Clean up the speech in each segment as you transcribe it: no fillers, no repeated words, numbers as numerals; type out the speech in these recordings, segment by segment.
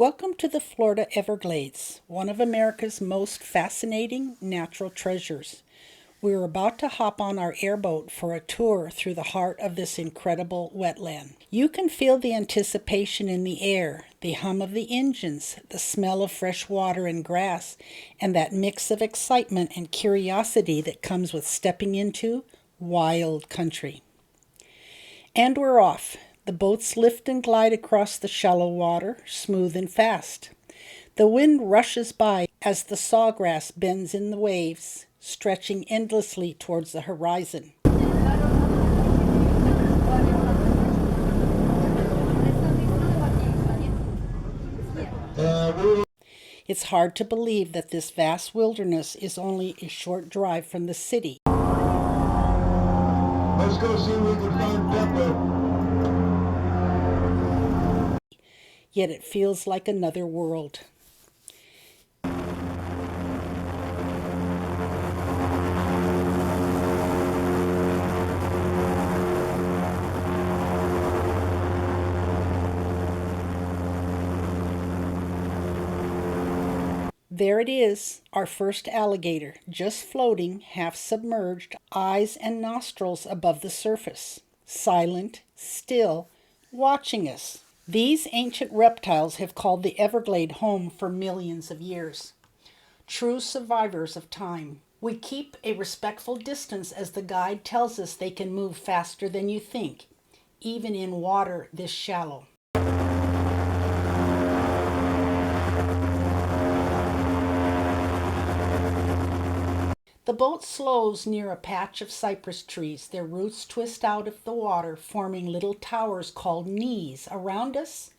Welcome to the Florida Everglades, one of America's most fascinating natural treasures. We're about to hop on our airboat for a tour through the heart of this incredible wetland. You can feel the anticipation in the air, the hum of the engines, the smell of fresh water and grass, and that mix of excitement and curiosity that comes with stepping into wild country. And we're off. The boats lift and glide across the shallow water, smooth and fast. The wind rushes by as the sawgrass bends in the waves, stretching endlessly towards the horizon. It's hard to believe that this vast wilderness is only a short drive from the city. Let's go see if we can find Pepper. Yet it feels like another world. There it is, our first alligator, just floating, half submerged, eyes and nostrils above the surface, silent, still, watching us. These ancient reptiles have called the Everglades home for millions of years. True survivors of time. We keep a respectful distance as the guide tells us they can move faster than you think, even in water this shallow. The boat slows near a patch of cypress trees. Their roots twist out of the water, forming little towers called knees. Around us,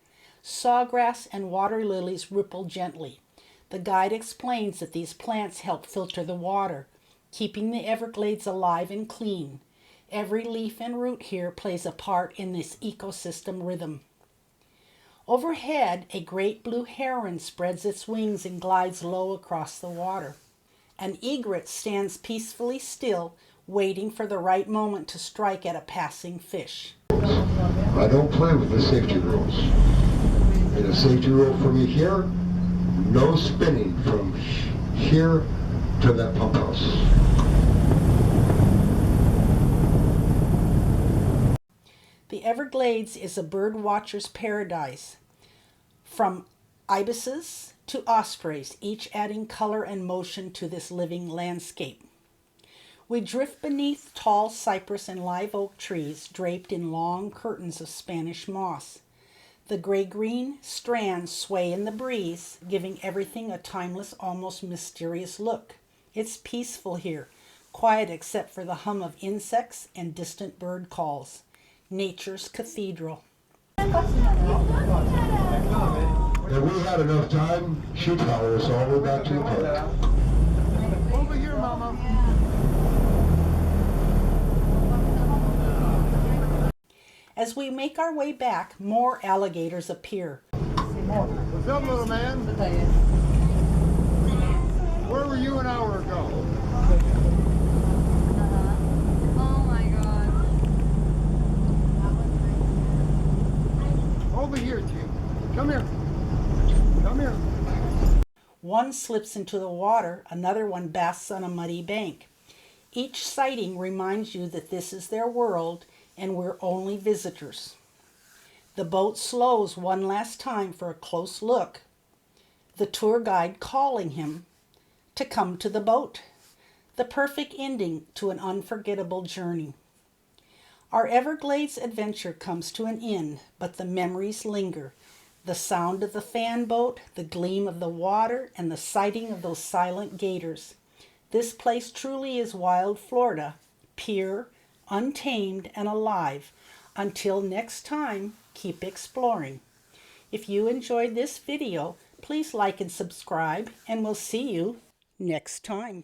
sawgrass and water lilies ripple gently. The guide explains that these plants help filter the water, keeping the Everglades alive and clean. Every leaf and root here plays a part in this ecosystem rhythm. Overhead, a great blue heron spreads its wings and glides low across the water. An egret stands peacefully still, waiting for the right moment to strike at a passing fish. I don't play with the safety rules. And a safety rule for me here, no spinning from here to that pump house. The Everglades is a bird watcher's paradise. From ibises to ospreys, each adding color and motion to this living landscape. We drift beneath tall cypress and live oak trees draped in long curtains of Spanish moss. The gray-green strands sway in the breeze, giving everything a timeless, almost mysterious look. It's peaceful here, quiet except for the hum of insects and distant bird calls. Nature's cathedral. And we had enough time, she'd follow us all the way back to the park. Over here, Mama. As we make our way back, more alligators appear. What's up, little man? Where were you an hour ago? Oh my God. Over here, Jim. Come here. Come here. One slips into the water, another one basks on a muddy bank. Each sighting reminds you that this is their world and we're only visitors. The boat slows one last time for a close look, the tour guide calling him to come to the boat. The perfect ending to an unforgettable journey. Our Everglades adventure comes to an end, but the memories linger. The sound of the fan boat, the gleam of the water, and the sighting of those silent gators. This place truly is wild Florida, pure, untamed, and alive. Until next time, keep exploring. If you enjoyed this video, please like and subscribe, and we'll see you next time.